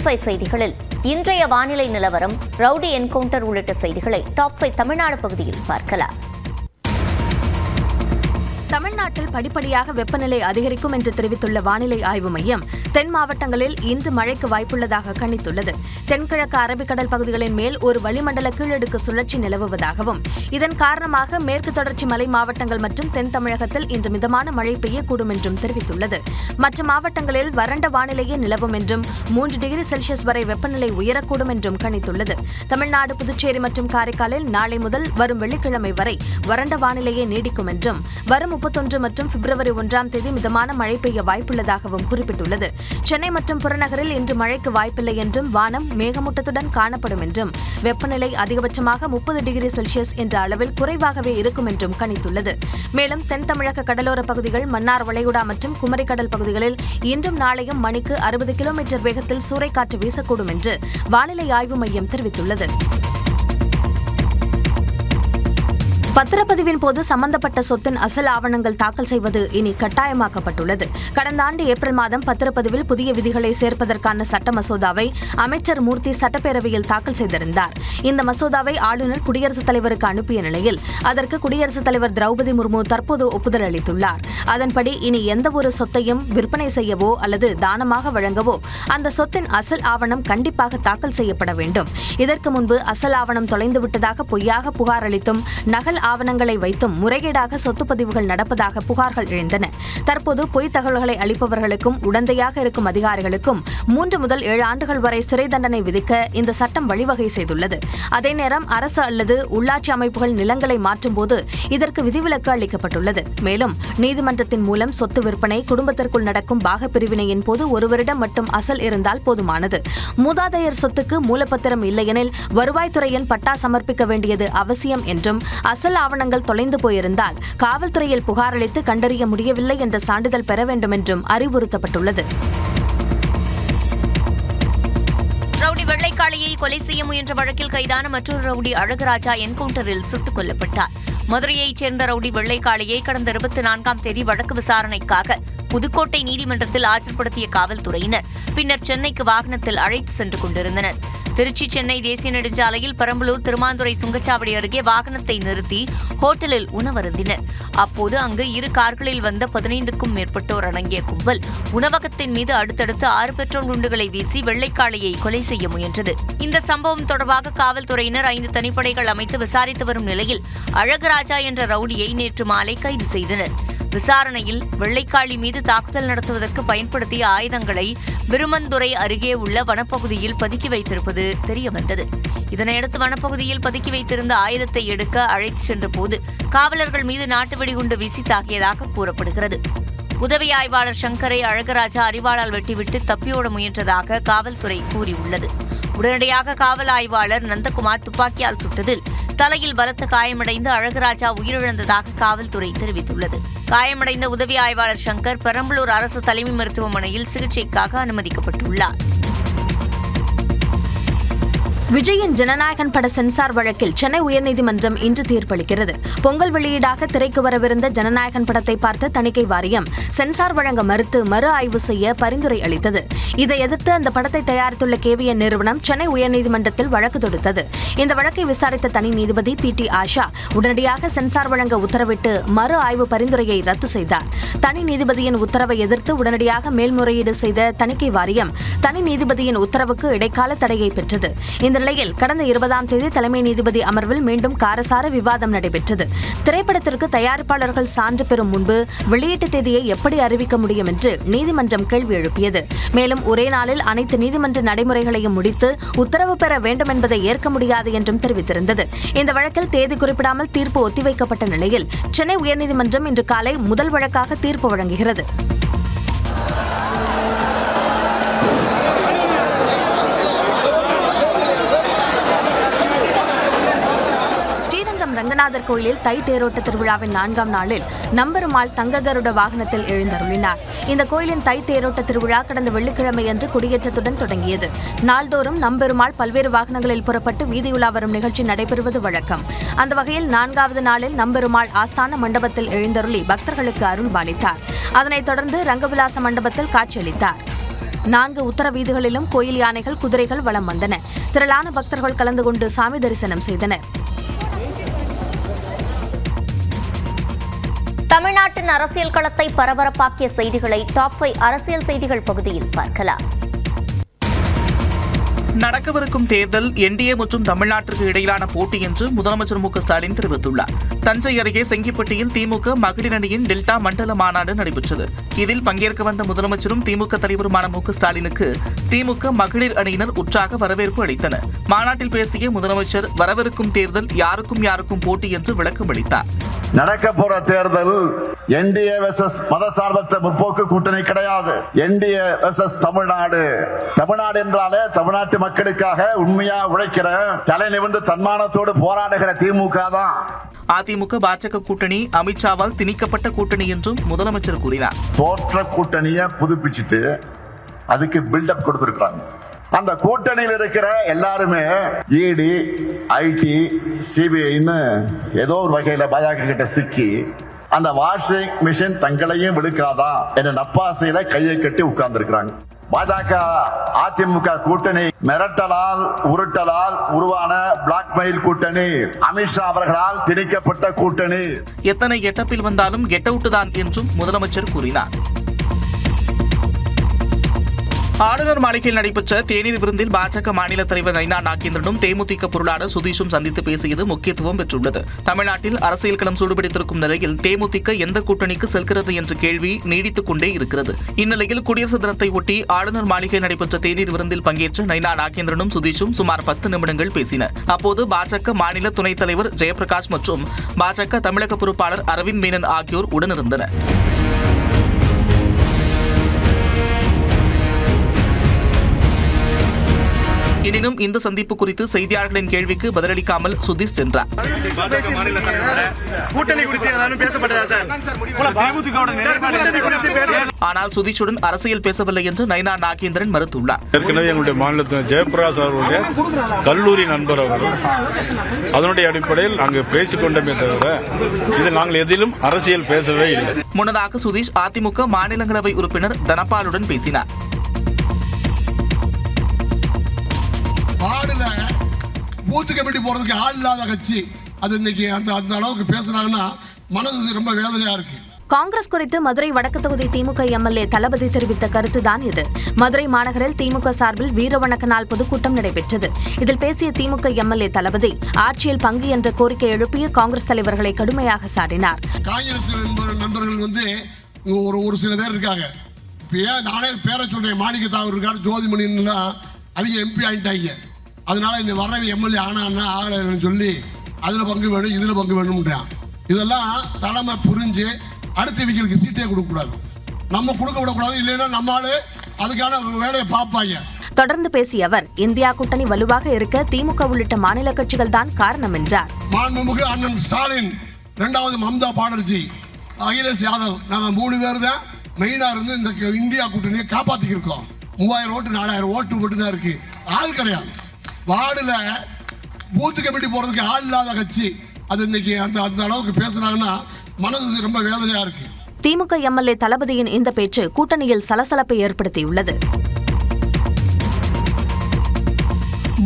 5 செய்திகளில் இன்றைய வானிலை நிலவரம், ரவுடி என்கவுண்டர் உள்ளிட்ட செய்திகளை டாப் 5 தமிழ்நாடு பகுதியில் பார்க்கலாம். தமிழ்நாட்டில் படிப்படியாக வெப்பநிலை அதிகரிக்கும் என்று தெரிவித்துள்ள வானிலை ஆய்வு மையம் தென் மாவட்டங்களில் இன்று மழைக்கு வாய்ப்புள்ளதாக கணித்துள்ளது. தென்கிழக்கு அரபிக்கடல் பகுதிகளின் மேல் ஒரு வளிமண்டல கீழடுக்கு சுழற்சி நிலவுவதாகவும் இதன் காரணமாக மேற்கு தொடர்ச்சி மலை மாவட்டங்கள் மற்றும் தென் தமிழகத்தில் இன்று மிதமான மழை பெய்யக்கூடும் என்றும் தெரிவித்துள்ளது. மற்ற மாவட்டங்களில் வறண்ட வானிலையே நிலவும் என்றும் 3 டிகிரி செல்சியஸ் வரை வெப்பநிலை உயரக்கூடும் என்றும் கணித்துள்ளது. தமிழ்நாடு, புதுச்சேரி மற்றும் காரைக்காலில் நாளை முதல் வரும் வெள்ளிக்கிழமை வரை வறண்ட வானிலையே நீடிக்கும் என்றும் வரும் 31 மற்றும் பிப்ரவரி 1ஆம் தேதி மிதமான மழை பெய்ய வாய்ப்புள்ளதாகவும் குறிப்பிட்டுள்ளது. சென்னை மற்றும் புறநகரில் இன்று மழைக்கு வாய்ப்பில்லை என்றும் வானம் மேகமூட்டத்துடன் காணப்படும் என்றும் வெப்பநிலை அதிகபட்சமாக 30 டிகிரி செல்சியஸ் என்ற அளவில் குறைவாகவே இருக்கும் என்றும் கணித்துள்ளது. மேலும் தென் தமிழக கடலோர பகுதிகள், மன்னார் வளைகுடா மற்றும் குமரிக்கடல் பகுதிகளில் இன்றும் நாளையும் மணிக்கு 60 கிலோமீட்டர் வேகத்தில் சூறைக்காற்று வீசக்கூடும் என்று வானிலை ஆய்வு மையம் தெரிவித்துள்ளது. பத்திரப்பதிவின் போது சம்பந்தப்பட்ட சொத்தின் அசல் ஆவணங்கள் தாக்கல் செய்வது இனி கட்டாயமாக்கப்பட்டுள்ளது. கடந்த ஆண்டு ஏப்ரல் மாதம் பத்திரப்பதிவில் புதிய விதிகளை சேர்ப்பதற்கான சட்ட மசோதாவை அமைச்சர் மூர்த்தி சட்டப்பேரவையில் தாக்கல் செய்திருந்தார். இந்த மசோதாவை ஆளுநர் குடியரசுத் தலைவருக்கு அனுப்பிய நிலையில் அதற்கு குடியரசுத் தலைவர் திரௌபதி முர்மு தற்போது ஒப்புதல் அளித்துள்ளார். அதன்படி இனி எந்தவொரு சொத்தையும் விற்பனை செய்யவோ அல்லது தானமாக வழங்கவோ அந்த சொத்தின் அசல் ஆவணம் கண்டிப்பாக தாக்கல் செய்யப்பட வேண்டும். இதற்கு முன்பு அசல் ஆவணம் தொலைந்துவிட்டதாக பொய்யாக புகார் அளித்தும் நகல் ஆவணங்களை வைத்தும் முறைகேடாக சொத்து பதிவுகள் நடப்பதாக புகார்கள் எழுந்தன. தற்போது பொய் தகவல்களை அளிப்பவர்களுக்கும் உடந்தையாக இருக்கும் அதிகாரிகளுக்கும் 3 முதல் 7 ஆண்டுகள் வரை சிறை தண்டனை விதிக்க இந்த சட்டம் வழிவகை செய்துள்ளது. அதே நேரம் அரசு அல்லது உள்ளாட்சி அமைப்புகள் நிலங்களை மாற்றும் போது இதற்கு விதிவிலக்கு அளிக்கப்பட்டுள்ளது. மேலும் நீதிமன்றத்தின் மூலம் சொத்து விற்பனை, குடும்பத்திற்குள் நடக்கும் பாக பிரிவினையின் போது ஒருவரிடம் மட்டும் அசல் இருந்தால் போதுமானது. மூதாதையர் சொத்துக்கு மூலப்பத்திரம் இல்லையெனில் வருவாய்த்துறையில் பட்டா சமர்ப்பிக்க வேண்டியது அவசியம் என்றும் அசல் ஆவணங்கள் தொலைந்து போயிருந்தால் காவல்துறையில் புகார் அளித்து கண்டறிய முடியவில்லை என்ற சான்றிதழ் பெற வேண்டும் என்றும் அறிவுறுத்தப்பட்டுள்ளது. ரவுடி வெள்ளைக்காளியை கொலை செய்ய முயன்ற வழக்கில் கைதான மற்றொரு ரவுடி அழகுராஜா என்கவுண்டரில் சுட்டுக் கொல்லப்பட்டார். மதுரையைச் சேர்ந்த ரவுடி வெள்ளைக்காளியை கடந்த 24ஆம் தேதி வழக்கு விசாரணைக்காக புதுக்கோட்டை நீதிமன்றத்தில் ஆஜர்படுத்திய காவல்துறையினர் பின்னர் சென்னைக்கு வாகனத்தில் அழைத்து சென்று கொண்டிருந்தனர். திருச்சி சென்னை தேசிய நெடுஞ்சாலையில் பெரம்பலூர் திருமாந்துறை சுங்கச்சாவடி அருகே வாகனத்தை நிறுத்தி ஹோட்டலில் உணவருந்தினர். அப்போது அங்கு 2 கார்களில் வந்த 15க்கும் மேற்பட்டோர் அடங்கிய கும்பல் உணவகத்தின் மீது அடுத்தடுத்து 6 பெட்ரோல் குண்டுகளை வீசி வெள்ளைக்காளியை கொலை செய்ய முயன்றது. இந்த சம்பவம் தொடர்பாக காவல்துறையினர் 5 தனிப்படைகள் அமைத்து விசாரித்து வரும் நிலையில் அழகுராஜா என்ற ரவுடியை நேற்று மாலை கைது செய்தனர். விசாரணையில் வெள்ளைக்காளி மீது தாக்குதல் நடத்துவதற்கு பயன்படுத்திய ஆயுதங்களை விருமந்துறை அருகே உள்ள வனப்பகுதியில் பதுக்கி வைத்திருப்பது தெரியவந்தது. இதனையடுத்து வனப்பகுதியில் பதுக்கி வைத்திருந்த ஆயுதத்தை எடுக்க அழைத்துச் சென்ற போது காவலர்கள் மீது நாட்டு வெடிகுண்டு வீசி தாக்கியதாக கூறப்படுகிறது. உதவி ஆய்வாளர் சங்கரை அழகுராஜா அறிவாளால் வெட்டிவிட்டு தப்பியோட முயன்றதாக காவல்துறை கூறியுள்ளது. உடனடியாக காவல் ஆய்வாளர் நந்தகுமார் துப்பாக்கியால் சுட்டதில் தலையில் பலத்த காயமடைந்து அழகுராஜா உயிரிழந்ததாக காவல்துறை தெரிவித்துள்ளது. காயமடைந்த உதவி ஆய்வாளர் சங்கர் பெரம்பலூர் அரசு தலைமை மருத்துவமனையில் சிகிச்சைக்காக அனுமதிக்கப்பட்டுள்ளார். விஜயின் ஜனநாயகன் பட சென்சார் வழக்கில் சென்னை உயர்நீதிமன்றம் இன்று தீர்ப்பளிக்கிறது. பொங்கல் வெளியீடாக திரைக்கு வரவிருந்த ஜனநாயகன் படத்தை பார்த்த தணிக்கை வாரியம் சென்சார் வழங்க மறுத்து மறு ஆய்வு செய்ய பரிந்துரை அளித்தது. இதை எதிர்த்து அந்த படத்தை தயாரித்துள்ள KVN நிறுவனம் சென்னை உயர்நீதிமன்றத்தில் வழக்கு தொடுத்தது. இந்த வழக்கை விசாரித்த தனி நீதிபதி PT ஆஷா உடனடியாக சென்சார் வழங்க உத்தரவிட்டு மறு ஆய்வு பரிந்துரையை ரத்து செய்தார். தனி நீதிபதியின் உத்தரவை எதிர்த்து உடனடியாக மேல்முறையீடு செய்த தணிக்கை வாரியம் தனி நீதிபதியின் உத்தரவுக்கு இடைக்கால தடையை பெற்றது. இந்த நிலையில் கடந்த 20ஆம் தேதி தலைமை நீதிபதி அமர்வில் மீண்டும் காரசார விவாதம் நடைபெற்றது. திரைப்படத்திற்கு தயாரிப்பாளர்கள் சான்று பெறும் முன்பு வெளியீட்டு தேதியை எப்படி அறிவிக்க முடியும் என்று நீதிமன்றம் கேள்வி எழுப்பியது. மேலும் ஒரே நாளில் அனைத்து நீதிமன்ற நடைமுறைகளையும் முடித்து உத்தரவு பெற வேண்டும் என்பதை ஏற்க முடியாது என்றும் தெரிவித்திருந்தது. இந்த வழக்கில் தேதி குறிப்பிடாமல் தீர்ப்பு ஒத்திவைக்கப்பட்ட நிலையில் சென்னை உயர்நீதிமன்றம் இன்று காலை முதல் வழக்காக தீர்ப்பு வழங்குகிறது. ரங்கநாதர் கோயிலில் தை தேரோட்ட திருவிழாவின் 4ஆம் நாளில் நம்பெருமாள் தங்ககருட வாகனத்தில் எழுந்தருளினார். இந்த கோயிலின் தை தேரோட்ட திருவிழா கடந்த வெள்ளிக்கிழமையன்று கொடியேற்றத்துடன் தொடங்கியது. நாள்தோறும் நம்பெருமாள் பல்வேறு வாகனங்களில் புறப்பட்டு வீதியுலா வரும் நிகழ்ச்சி நடைபெறுவது வழக்கம். அந்த வகையில் 4வது நாளில் நம்பெருமாள் ஆஸ்தான மண்டபத்தில் எழுந்தருளி பக்தர்களுக்கு அருள் பாலித்தார். அதனைத் தொடர்ந்து ரங்கவிலாச மண்டபத்தில் காட்சியளித்தார். 4 உத்தர வீதிகளிலும் கோயில் யானைகள், குதிரைகள் வலம் வந்தன. திரளான பக்தர்கள் கலந்து கொண்டு சாமி தரிசனம் செய்தனர். தமிழ்நாட்டின் அரசியல் களத்தை பரபரப்பாக்கிய செய்திகளை டாப் 5 அரசியல் செய்திகள் பகுதியில் பார்க்கலாம். நடக்கவிருக்கும் தேர்தல் என்டிஏ மற்றும் தமிழ்நாட்டிற்கு இடையிலான போட்டி என்று முதலமைச்சர் மு க ஸ்டாலின் தெரிவித்துள்ளார். தஞ்சை அருகே செங்கிப்பட்டியில் திமுக மகளிர் அணியின் டெல்டா மண்டல மாநாடு நடைபெற்றது. இதில் பங்கேற்க வந்த முதலமைச்சரும் திமுக தலைவருமான மு க ஸ்டாலினுக்கு திமுக மகளிர் அணியினர் உற்சாக வரவேற்பு அளித்தனர். மாநாட்டில் பேசிய முதலமைச்சர் வரவிருக்கும் தேர்தல் யாருக்கும் போட்டி என்று விளக்கம் அளித்தார். நடக்க போற தேர்தல் என்டிஏ வெர்சஸ் மதசார்பற்ற முற்போக்கு கூட்டணி கிடையாது. NDA versus Tamil Nadu. தமிழ்நாடு என்றாலே தமிழ்நாட்டு மக்களுக்காக உண்மையா உழைக்கிற, தலை நிமிர்ந்து தன்மானத்தோடு போராடுகிற திமுக தான். அதிமுக பாஜக கூட்டணி அமித்ஷாவால் திணிக்கப்பட்ட கூட்டணி என்றும் முதலமைச்சர் கூறினார். தோற்ற கூட்டணியை புதுப்பிச்சுட்டு அதுக்கு பில்டப் கொடுத்திருக்காங்க. அந்த கூட்டணியில் இருக்கிற எல்லாருமே இடி, ஐடி, சிபிஐன்னு ஏதோ ஒரு வகையில பாஜக கிட்ட சிக்கி அந்த வாஷிங் மிஷின் தங்களையும் விழுக்காதா என்ற நப்பாசையில கையை கட்டி உட்கார்ந்து இருக்கிறாங்க. பாஜக அதிமுக கூட்டணி மிரட்டலால் உருட்டலால் உருவான பிளாக்மெயில் கூட்டணி, அமித்ஷா அவர்களால் திணிக்கப்பட்ட கூட்டணி. எத்தனை எட்டப்பில் வந்தாலும் கெட் அவுட் தான் என்றும் முதலமைச்சர் கூறினார். ஆளுநர் மாளிகையில் நடைபெற்ற தேநீர் விருந்தில் பாஜக மாநில தலைவர் நைனா நாகேந்திரனும் தேமுதிக பொருளாளர் சுதீஷும் சந்தித்து பேசியது முக்கியத்துவம் பெற்றுள்ளது. தமிழ்நாட்டில் அரசியல் களம் சூடுபிடித்திருக்கும் நிலையில் தேமுதிக எந்த கூட்டணிக்கு செல்கிறது என்ற கேள்வி நீடித்துக் கொண்டே இருக்கிறது. இந்நிலையில் குடியரசு தினத்தை ஒட்டி ஆளுநர் மாளிகையில் நடைபெற்ற தேநீர் விருந்தில் பங்கேற்ற நைனா நாகேந்திரனும் சுதீஷும் சுமார் 10 நிமிடங்கள் பேசினர். அப்போது பாஜக மாநில துணைத் தலைவர் ஜெயபிரகாஷ் மற்றும் பாஜக தமிழக பொறுப்பாளர் அரவிந்த் மேனன் ஆகியோர் உடனிருந்தனர். எனினும் இந்த சந்திப்பு குறித்து செய்தியாளர்களின் கேள்விக்கு பதிலளிக்காமல் சுதீஷ் சென்றார். ஆனால் சுதீஷுடன் அரசியல் பேசவில்லை என்று நைனா நாகேந்திரன் மறுத்துள்ளார். ஏற்கனவே எங்களுடைய மாநிலத்தில் ஜெயபிரகாஷ் அவர்களுடைய கல்லூரி நண்பர் அவர்கள், அதனுடைய அடிப்படையில் நாங்கள் பேசிக் கொண்டோமே தவிர இதில் நாங்கள் எதிலும் அரசியல் பேசவே இல்லை. முன்னதாக சுதீஷ் அதிமுக மாநிலங்களவை உறுப்பினர் தனபாலுடன் பேசினார். வார்டுல பூத்து கமிட்டி போறதுக்கு ஆள் இல்லாத கட்சி அது இன்னைக்கு அந்த அளவுக்கு பேசுறாங்கன்னா மனது ரொம்ப வேதனையா இருக்கு. காங்கிரஸ் குறித்து மதுரை வடக்கு தொகுதி திமுக எம்எல்ஏ தளபதி தெரிவித்த கருத்துதான் இது. மதுரை மாநகரில் திமுக சார்பில் வீரவணக்க நாள் பொதுக்கூட்டம் நடைபெற்றது. இதில் பேசிய திமுக எம்எல்ஏ தளபதி ஆட்சியில் பங்கு என்ற கோரிக்கை எழுப்பிய காங்கிரஸ் தலைவர்களை கடுமையாக சாடினார். காங்கிரஸ் நண்பர்கள் ஒரு சில பேர் இருக்காங்க. நானே பேரை சொல்றேன், மாணிக்க தாவூர் இருக்காரு, ஜோதிமணி அவங்க எம்பி ஆகிட்டாங்க. அதனால இந்த வர்ற எம்எல்ஏ ஆனா ஆகலைன்னு சொல்லி அதுல பங்கு வேணும் இதுல பங்கு வேணும்ன்றான். இதெல்லாம் தலைமை புரிஞ்சு அடுத்தவங்களுக்கு சீட்டே கொடுக்க கூடாது, நம்ம கொடுக்க விடக்கூடாது. இல்லைன்னா நம்ம ஆளு அதுக்கான வேலையை பார்ப்பாங்க. தொடர்ந்து பேசிய அவர் இந்தியா கூட்டணி வலுவாக இருக்க திமுக உள்ளிட்ட மாநில கட்சிகள் தான் காரணம் என்றார். மாண்புமிகு அண்ணன் ஸ்டாலின், 2வது மம்தா பானர்ஜி, அகிலேஷ் யாதவ், நாங்க 3 பேர் தான் மெயினா இருந்து இந்த இந்தியா கூட்டணியை காப்பாத்திக்கு இருக்கோம். 3000 ஓட்டு 4000 ஓட்டு மட்டும் தான் இருக்கு, ஆள் கிடையாது. வார்டுல பூத்து கமிட்டி போறதுக்கு ஆள் இல்லாத கட்சி அது இன்னைக்கு அந்த அளவுக்கு பேசுறாங்கன்னா மனது ரொம்ப வேதனையா இருக்கு. திமுக எம்எல்ஏ தளபதியின் இந்த பேச்சு கூட்டணியில் சலசலப்பை ஏற்படுத்தியுள்ளது.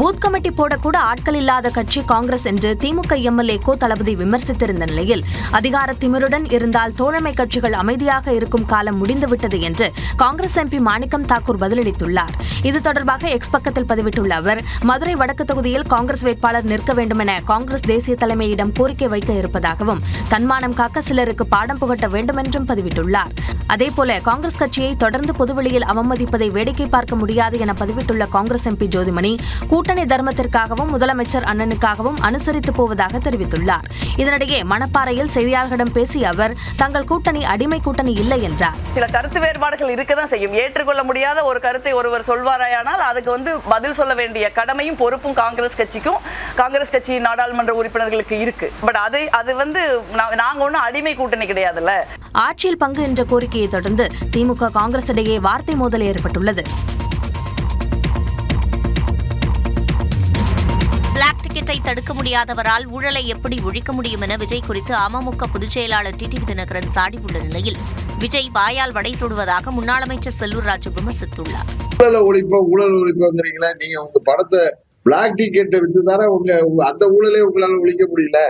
பூத் கமிட்டி போடக்கூட ஆட்கள் இல்லாத கட்சி காங்கிரஸ் என்று திமுக எம்எல்ஏ கோ தளபதி விமர்சித்திருந்த நிலையில் அதிகார திமிருடன் இருந்தால் தோழமை கட்சிகள் அமைதியாக இருக்கும் காலம் முடிந்துவிட்டது என்று காங்கிரஸ் எம்பி மாணிக்கம் தாக்கூர் பதிலளித்துள்ளார். இது தொடர்பாக எக்ஸ் பக்கத்தில் பதிவிட்டுள்ள அவர், மதுரை வடக்கு தொகுதியில் காங்கிரஸ் வேட்பாளர் நிற்க வேண்டும் என காங்கிரஸ் தேசிய தலைமையிடம் கோரிக்கை வைக்க இருப்பதாகவும், தன்மானம் காக்க சிலருக்கு பாடம் புகட்ட வேண்டும் என்றும் பதிவிட்டுள்ளார். அதேபோல காங்கிரஸ் கட்சியை தொடர்ந்து பொதுவெளியில் அவமதிப்பதை வேடிக்கை பார்க்க முடியாது என பதிவிட்டுள்ள காங்கிரஸ் எம்பி ஜோதிமணி, கூட்டணி தர்மத்திற்காகவும் முதலமைச்சர் அண்ணனுக்காகவும் அனுசரித்து போவதாக தெரிவித்துள்ளார். இதனிடையே மணப்பாறையில் செய்தியாளர்களிடம் பேசிய அவர், தங்கள் கூட்டணி அடிமை கூட்டணி இல்லை என்றார். சில கருத்து வேறுபாடுகள் இருக்கதான் செய்யும். ஏற்றுக்கொள்ள முடியாத ஒரு கருத்தை ஒருவர் சொல்வாராயானால் அதுக்கு பதில் சொல்ல வேண்டிய கடமையும் பொறுப்பும் காங்கிரஸ் கட்சிக்கும் காங்கிரஸ் கட்சி நாடாளுமன்ற உறுப்பினர்களுக்கு இருக்கு. பட் அது நாங்க ஒன்றும் அடிமை கூட்டணி கிடையாதுல்ல. ஆட்சியில் பங்கு என்ற கோரிக்கையை தொடர்ந்து திமுக காங்கிரஸ் இடையே வார்த்தை மோதல் ஏற்பட்டுள்ளது. பிளாக் டிக்கெட்டை தடுக்க முடியாதவரால் ஊழலை எப்படி ஒழிக்க முடியும் என விஜய் குறித்து அமமுக பொதுச் செயலாளர் டிடிவி தினகரன் சாடியுள்ள நிலையில் விஜய் வாயால் வடை சுடுவதாக முன்னாள் அமைச்சர் செல்லூர் ராஜு விமர்சித்துள்ளார். ஊழல் ஒழிப்புங்கிறீங்களா? நீங்க உங்க படத்தை பிளாக் டிக்கெட்டை வித்து தானே உங்க அந்த ஊழலே உங்களால ஒழிக்க முடியல.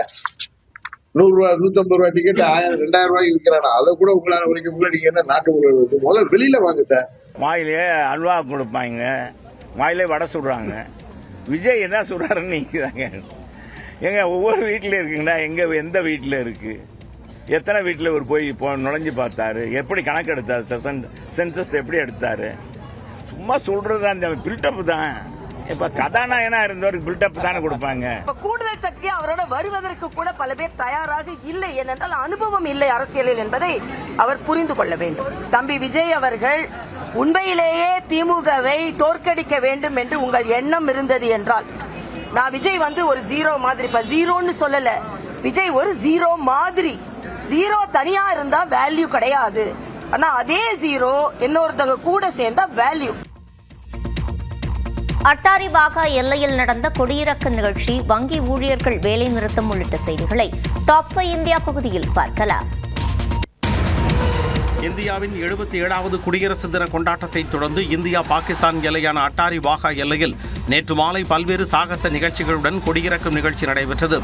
100 ரூபாய் 150 ரூபாய் டிக்கெட் 1000 2000 ரூபாய்க்கு விற்கிறானா, அதை கூட உங்களால ஒழிக்க முடியல. நீங்க என்ன நாட்டு ஊழல்? முதல்ல வெளியில வாங்க சார். வாயிலே அல்வா கொடுப்பாங்க, வாயிலே வடை சுடுறாங்க. விஜய் என்ன சுடுறாருன்னு நீங்க எங்க ஒவ்வொரு வீட்டில் இருக்குங்கண்ணா. எந்த வீட்டில் இருக்கு? எத்தனை வீட்டில் ஒரு போய் நுழைஞ்சு பார்த்தாரு? எப்படி கணக்கு எடுத்தாரு? சென்சஸ் எப்படி எடுத்தாரு? சும்மா சொல்றது அந்த பில்டப் தான். இப்ப கதாநாயகனா இருந்தவருக்கு பில்டப் தானே கொடுப்பாங்க. கூடுதல் சக்தி அவரோட வருவதற்கு கூட பல பேர் தயாராக இல்லை. ஏனென்றால் அனுபவம் இல்லை அரசியலில் என்பதை அவர் புரிந்து கொள்ள வேண்டும். தம்பி விஜய் அவர்கள் உண்மையிலேயே திமுகவை தோற்கடிக்க வேண்டும் என்று உங்கள் எண்ணம் இருந்தது என்றால், நான் விஜய் ஒரு ஜீரோ மாதிரி, இப்ப ஜீரோன்னு சொல்லல, விஜய் ஒரு ஜீரோ மாதிரி. ஜீரோ தனியா இருந்தா வேல்யூ கிடையாது. ஆனா அதே ஜீரோ இன்னொருத்தங்க கூட சேர்ந்தா வேல்யூ. அட்டாரி வாகா எல்லையில் நடந்த கொடியிறக்க நிகழ்ச்சி, வங்கி ஊழியர்கள் வேலை நிறுத்தம் உள்ளிட்ட செய்திகளை டாப் 5 இந்தியா பகுதியில் பார்க்கலாம். இந்தியாவின் 77வது குடியரசு தின கொண்டாட்டத்தை தொடர்ந்து இந்தியா பாகிஸ்தான் எல்லையான அட்டாரி வாகா எல்லையில் நேற்று மாலை பல்வேறு சாகச நிகழ்ச்சிகளுடன் கொடியிறக்கும் நிகழ்ச்சி நடைபெற்றது.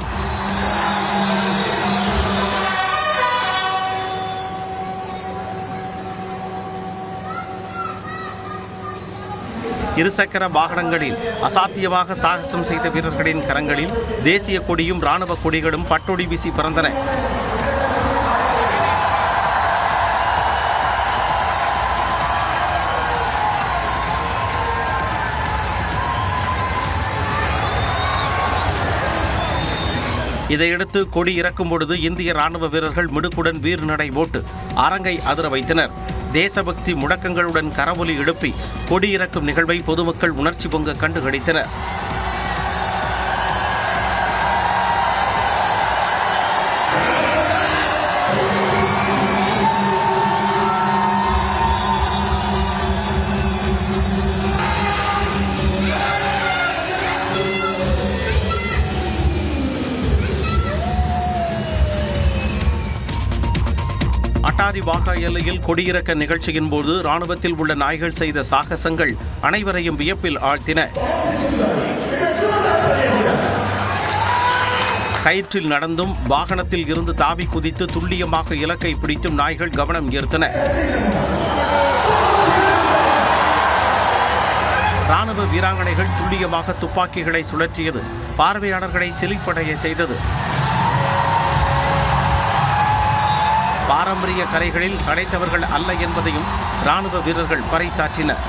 இருசக்கர வாகனங்களில் அசாத்தியமாக சாகசம் செய்த வீரர்களின் கரங்களில் தேசிய கொடியும் ராணுவ கொடிகளும் பட்டொடி வீசி பறந்தன. இதையடுத்து கொடி இறக்கும் பொழுது இந்திய ராணுவ வீரர்கள் மிடுக்குடன் வீர் நடை போட்டு அரங்கை அதிர வைத்தனர். தேசபக்தி முழக்கங்களுடன் கரவொலி எழுப்பி கொடி இறக்கும் நிகழ்வை பொதுமக்கள் உணர்ச்சி பொங்க கண்டுகளித்தனர். அட்டாரி வாகா எல்லையில் கொடியிறக்க நிகழ்ச்சியின் போது ராணுவத்தில் உள்ள நாய்கள் செய்த சாகசங்கள் அனைவரையும் வியப்பில் ஆழ்த்தின. கயிற்றில் நடந்தும் வாகனத்தில் இருந்து தாவி குதித்து துல்லியமாக இலக்கை பிடித்தும் நாய்கள் கவனம் ஈர்த்தன. ராணுவ வீராங்கனைகள் துல்லியமாக துப்பாக்கிகளை சுழற்றியது பார்வையாளர்களை சிலிப்படைய செய்தது. பாரம்பரிய கலைகளில் சளைத்தவர்கள் அல்ல என்பதையும் ராணுவ வீரர்கள் பறைசாற்றினர்.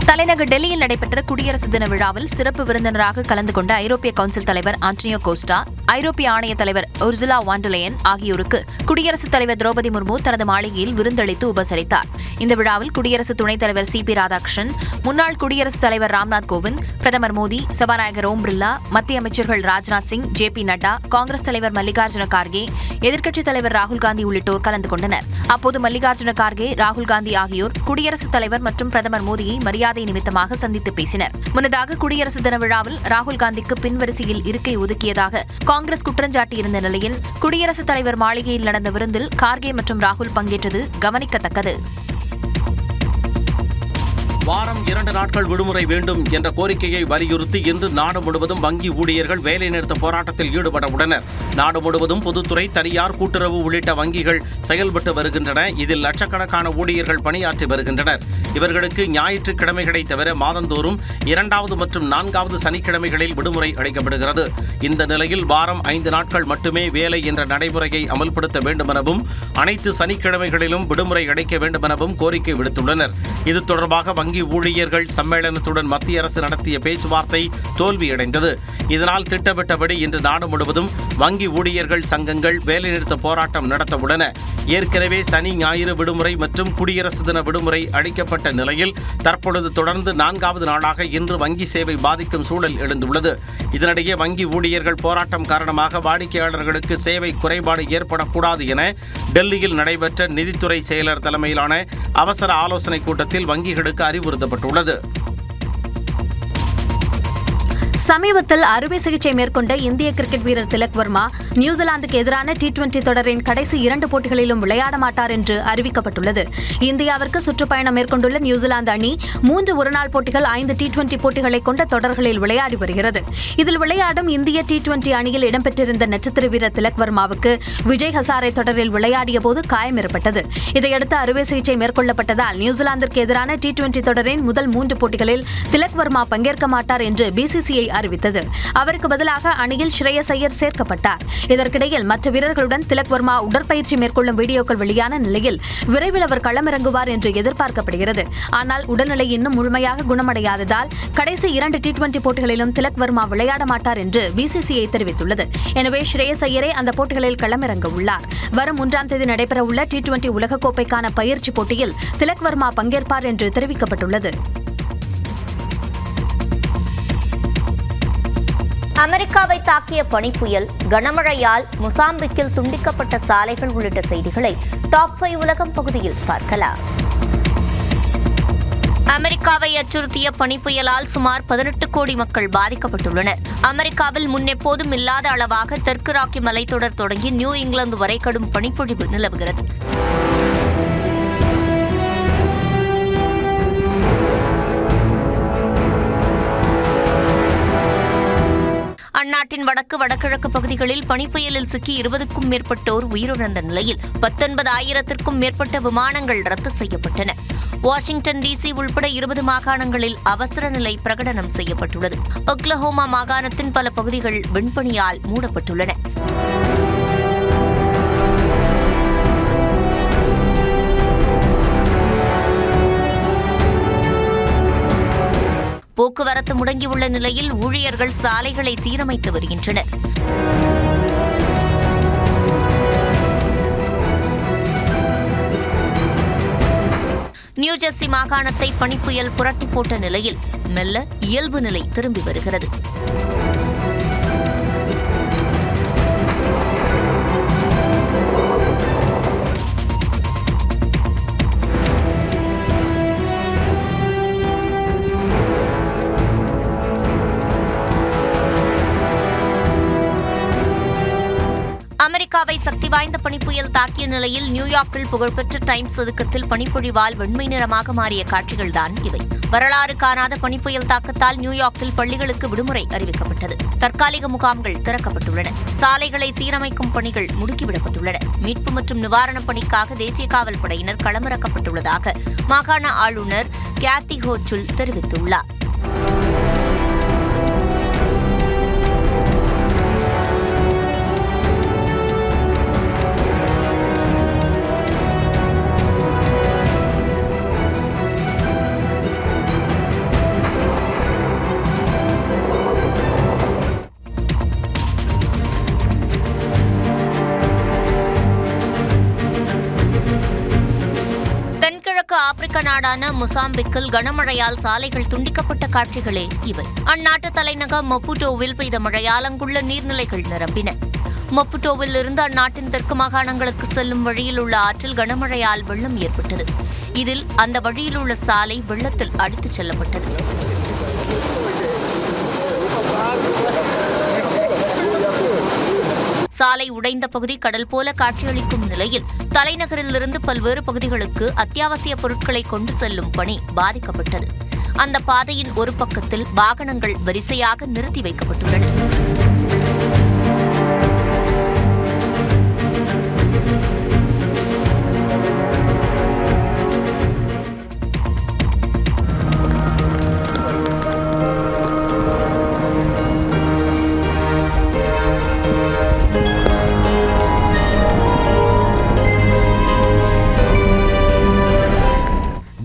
தலைநகர் டெல்லியில் நடைபெற்ற குடியரசு தின விழாவில் சிறப்பு விருந்தினராக கலந்து கொண்ட ஐரோப்பிய கவுன்சில் தலைவர் ஆண்டனியோ கோஸ்டா, ஐரோப்பிய ஆணைய தலைவர் உர்சுலா வான் டெர் லெயன் ஆகியோருக்கு குடியரசுத் தலைவர் திரௌபதி முர்மு தனது மாளிகையில் விருந்தளித்து உபசரித்தார். இந்த விழாவில் குடியரசு துணைத் தலைவர் CP ராதாகிருஷ்ணன், முன்னாள் குடியரசுத் தலைவர் ராம்நாத் கோவிந்த், பிரதமர் மோடி, சபாநாயகர் ஓம் பிர்லா, மத்திய அமைச்சர்கள் ராஜ்நாத் சிங், JP நட்டா, காங்கிரஸ் தலைவர் மல்லிகார்ஜுன கார்கே, எதிர்க்கட்சித் தலைவர் ராகுல் காந்தி உள்ளிட்டோர் கலந்து கொண்டனர். அப்போது மல்லிகார்ஜுன கார்கே, ராகுல் காந்தி ஆகியோர் குடியரசுத் தலைவர் மற்றும் பிரதமர் மோடியை மரியாதை நிமித்தமாக சந்தித்து பேசினர். முன்னதாக குடியரசு தின விழாவில் ராகுல் காந்திக்கு பின்வரிசையில் இருக்கை ஒதுக்கியதாக காங்கிரஸ் குற்றஞ்சாட்டியிருந்த நிலையில் குடியரசுத் தலைவர் மாளிகையில் நடந்த விருந்தில் கார்கே மற்றும் ராகுல் பங்கேற்றது கவனிக்கத்தக்கது. வாரம் 2 நாட்கள் விடுமுறை வேண்டும் என்ற கோரிக்கையை வலியுறுத்தி இன்று நாடு முழுவதும் வங்கி ஊழியர்கள் வேலைநிறுத்த போராட்டத்தில் ஈடுபட உள்ளனர். நாடு முழுவதும் பொதுத்துறை, தனியார், கூட்டுறவு உள்ளிட்ட வங்கிகள் செயல்பட்டு வருகின்றன. இதில் லட்சக்கணக்கான ஊழியர்கள் பணியாற்றி வருகின்றனர். இவர்களுக்கு ஞாயிற்றுக்கிழமைகளை தவிர மாதந்தோறும் 2வது மற்றும் 4வது சனிக்கிழமைகளில் விடுமுறை அளிக்கப்படுகிறது. இந்த நிலையில் வாரம் 5 நாட்கள் மட்டுமே வேலை என்ற நடைமுறையை அமல்படுத்த வேண்டுமெனவும் அனைத்து சனிக்கிழமைகளிலும் விடுமுறை அளிக்க வேண்டுமெனவும் கோரிக்கை விடுத்துள்ளனர். இது தொடர்பாக வங்கி வங்கி ஊழியர்கள் சம்மேளனத்துடன் மத்திய அரசு நடத்திய பேச்சுவார்த்தை தோல்வியடைந்தது. இதனால் திட்டமிட்டபடி இன்று நாடு முழுவதும் வங்கி ஊழியர்கள் சங்கங்கள் வேலைநிறுத்த போராட்டம் நடத்த உள்ளன. ஏற்கனவே சனி ஞாயிறு விடுமுறை மற்றும் குடியரசு தின விடுமுறை அளிக்கப்பட்ட நிலையில் தற்பொழுது தொடர்ந்து 4வது நாளாக இன்று வங்கி சேவை பாதிக்கும் சூழல் எழுந்துள்ளது. இதனிடையே வங்கி ஊழியர்கள் போராட்டம் காரணமாக வாடிக்கையாளர்களுக்கு சேவை குறைபாடு ஏற்படக்கூடாது என டெல்லியில் நடைபெற்ற நிதித்துறை செயலர் தலைமையிலான அவசர ஆலோசனை கூட்டத்தில் வங்கிகளுக்கு அறிவுறுத்தப்பட்டுள்ளது. சமீபத்தில் அறுவை சிகிச்சை மேற்கொண்ட இந்திய கிரிக்கெட் வீரர் திலக் வர்மா நியூசிலாந்துக்கு எதிரான T20 தொடரின் கடைசி 2 போட்டிகளிலும் விளையாட மாட்டார் என்று அறிவிக்கப்பட்டுள்ளது. இந்தியாவிற்கு சுற்றுப்பயணம் மேற்கொண்டுள்ள நியூசிலாந்து அணி 3 ஒருநாள் போட்டிகள் 5 T20 போட்டிகளை கொண்ட தொடர்களில் விளையாடி வருகிறது. இதில் விளையாடும் இந்திய T20 அணியில் இடம்பெற்றிருந்த நட்சத்திர வீரர் திலக் வர்மாவுக்கு விஜய் ஹசாரே தொடரில் விளையாடிய போது காயம் ஏற்பட்டது. இதையடுத்து அறுவை சிகிச்சை மேற்கொள்ளப்பட்டதால் நியூசிலாந்திற்கு எதிரான T20 தொடரின் முதல் 3 போட்டிகளில் திலக் வர்மா பங்கேற்க மாட்டார் என்று BCCI அறிவித்தது. அவருக்கு பதிலாக அணியில் ஸ்ரேயஸ் ஐயர் சேர்க்கப்பட்டார். இதற்கிடையில் மற்ற வீரர்களுடன் திலக் வர்மா உடற்பயிற்சி மேற்கொள்ளும் வீடியோக்கள் வெளியான நிலையில் விரைவில் அவர் களமிறங்குவார் என்று எதிர்பார்க்கப்படுகிறது. ஆனால் உடல்நிலை இன்னும் முழுமையாக குணமடையாததால் கடைசி 2 T20 போட்டிகளிலும் திலக் வர்மா விளையாட மாட்டார் என்று BCCI தெரிவித்துள்ளது. எனவே ஸ்ரேயஸ் ஐயரே அந்த போட்டிகளில் களமிறங்க உள்ளார். வரும் 1ஆம் தேதி நடைபெறவுள்ள T20 உலகக்கோப்பைக்கான பயிற்சி போட்டியில் திலக் வர்மா பங்கேற்பார் என்று தெரிவிக்கப்பட்டுள்ளது. அமெரிக்காவை தாக்கிய பனிப்புயல், கனமழையால் மொசாம்பிக்கில் துண்டிக்கப்பட்ட சாலைகள் உள்ளிட்ட செய்திகளை டாப் 5 உலகம் பகுதியில் பார்க்கலாம். அமெரிக்காவை அச்சுறுத்திய பனிப்புயலால் சுமார் 18 கோடி மக்கள் பாதிக்கப்பட்டுள்ளனர். அமெரிக்காவில் முன்னெப்போதும் இல்லாத அளவாக தெற்கு ராக்கி மலைத்தொடர் தொடங்கி நியூ இங்கிலாந்து வரை கடும் பனிப்பொழிவு நிலவுகிறது. அந்நாட்டின் வடகிழக்கு பகுதிகளில் பனிப்புயலில் சிக்கி 20க்கும் மேற்பட்டோர் உயிரிழந்த நிலையில் 19,000த்திற்கும் மேற்பட்ட விமானங்கள் ரத்து செய்யப்பட்டன. வாஷிங்டன் DC உள்பட 20 மாகாணங்களில் அவசர நிலை பிரகடனம் செய்யப்பட்டுள்ளது. ஒக்லஹோமா மாகாணத்தின் பல பகுதிகள் வெண்பனியால் மூடப்பட்டுள்ளன. போக்குவரத்து முடங்கியுள்ள நிலையில் ஊழியர்கள் சாலைகளை சீரமைத்து வருகின்றனர். நியூஜெர்சி மாகாணத்தை பனிப்புயல் புரட்டி போட்ட நிலையில் மெல்ல இயல்பு நிலை திரும்பி வருகிறது. அமெரிக்காவை சக்தி வாய்ந்த பனிப்புயல் தாக்கிய நிலையில் நியூயார்க்கில் புகழ்பெற்ற டைம்ஸ் சதுக்கத்தில் பனிப்பொழிவால் வெண்மை நிறமாக மாறிய காட்சிகள்தான் இவை. வரலாறு காணாத பனிப்புயல் தாக்கத்தால் நியூயார்க்கில் பள்ளிகளுக்கு விடுமுறை அறிவிக்கப்பட்டது. தற்காலிக முகாம்கள் திறக்கப்பட்டுள்ளன. சாலைகளை சீரமைக்கும் பணிகள் முடுக்கிவிடப்பட்டுள்ளன. மீட்பு மற்றும் நிவாரணப் பணிக்காக தேசிய காவல் படையினர் களமிறக்கப்பட்டுள்ளதாக மாகாண ஆளுநர் கேத்தி ஹோச்சுல் தெரிவித்துள்ளார். ஆப்பிரிக்க நாடான மொசாம்பிக்கில் கனமழையால் சாலைகள் துண்டிக்கப்பட்ட காட்சிகளே இவை. அந்நாட்டு தலைநகர் மப்புட்டோவில் பெய்த மழையால் அங்குள்ள நீர்நிலைகள் நிரம்பின. மப்புட்டோவில் இருந்து அந்நாட்டின் தெற்கு மாகாணங்களுக்கு செல்லும் வழியில் உள்ள ஆற்றில் கனமழையால் வெள்ளம் ஏற்பட்டது. இதில் அந்த வழியில் உள்ள சாலை வெள்ளத்தில் அடித்துச் செல்லப்பட்டது. சாலை உடைந்த பகுதி கடல் போல காட்சியளிக்கும் நிலையில் தலைநகரிலிருந்து பல்வேறு பகுதிகளுக்கு அத்தியாவசிய பொருட்களை கொண்டு செல்லும் பணி பாதிக்கப்பட்டது. அந்த பாதையின் ஒரு பக்கத்தில் வாகனங்கள் வரிசையாக நிறுத்தி வைக்கப்பட்டுள்ளன.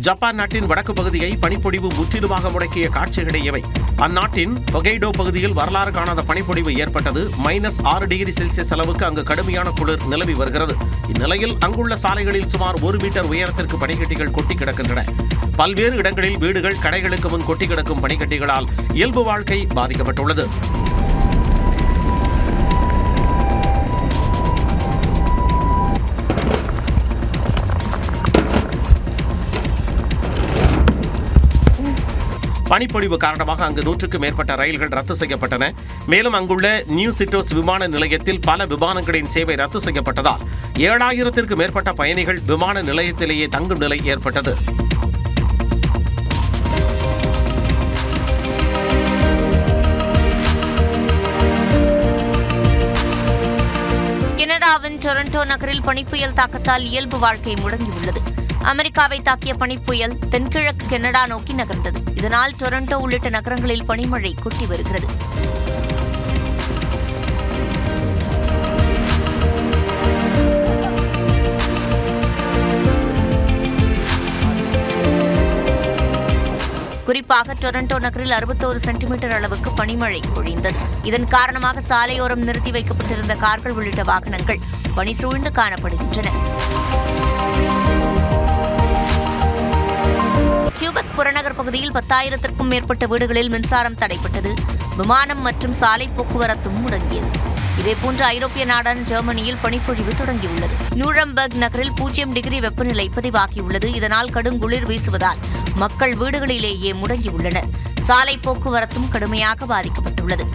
ஜப்பான் நாட்டின் வடக்கு பகுதியை பனிப்பொழிவு முற்றிலுமாக முடக்கிய காட்சிகளே இவை. அந்நாட்டின் ஹொகைடோ பகுதியில் வரலாறு காணாத பனிப்பொழிவு ஏற்பட்டது. -6°C அளவுக்கு அங்கு கடுமையான குளிர் நிலவி வருகிறது. இந்நிலையில் அங்குள்ள சாலைகளில் சுமார் 1 மீட்டர் உயரத்திற்கு பனிக்கட்டிகள் கொட்டி கிடக்கின்றன. பல்வேறு இடங்களில் வீடுகள், கடைகளுக்கு முன் கொட்டி கிடக்கும் பனிக்கட்டிகளால் இயல்பு வாழ்க்கை பாதிக்கப்பட்டுள்ளது. பனிப்பொழிவு காரணமாக அங்கு 100க்கும் மேற்பட்ட ரயில்கள் ரத்து செய்யப்பட்டன. மேலும் அங்குள்ள நியூ சிட்டோஸ் விமான நிலையத்தில் பல விமானங்களின் சேவை ரத்து செய்யப்பட்டதால் 7000த்திற்கும் மேற்பட்ட பயணிகள் விமான நிலையத்திலேயே தங்கும் நிலை ஏற்பட்டது. கனடாவின் டொரண்டோ நகரில் பனிப்புயல் தாக்கத்தால் இயல்பு வாழ்க்கை முடங்கியுள்ளது. அமெரிக்காவை தாக்கிய பனிப்புயல் தென்கிழக்கு கனடா நோக்கி நகர்ந்தது. இதனால் டொரண்டோ உள்ளிட்ட நகரங்களில் பனிமழை கொட்டி வருகிறது. குறிப்பாக டொரண்டோ நகரில் 61 சென்டிமீட்டர் அளவுக்கு பனிமழை பொழிந்தது. இதன் காரணமாக சாலையோரம் நிறுத்தி வைக்கப்பட்டிருந்த கார்கள் உள்ளிட்ட வாகனங்கள் பனி சூழ்ந்து காணப்படுகின்றன. கியூபெக் புறநகர் பகுதியில் 10,000த்திற்கும் மேற்பட்ட வீடுகளில் மின்சாரம் தடைப்பட்டது. விமானம் மற்றும் சாலை போக்குவரத்தும் முடங்கியது. இதேபோன்று ஐரோப்பிய நாடான ஜெர்மனியில் பனிப்பொழிவு தொடங்கியுள்ளது. நியூரம்பெர்க் நகரில் 0 டிகிரி வெப்பநிலை பதிவாகியுள்ளது. இதனால் கடுங்குளிர் வீசுவதால் மக்கள் வீடுகளிலேயே முடங்கியுள்ளனர். சாலை போக்குவரத்தும் கடுமையாக பாதிக்கப்பட்டுள்ளது.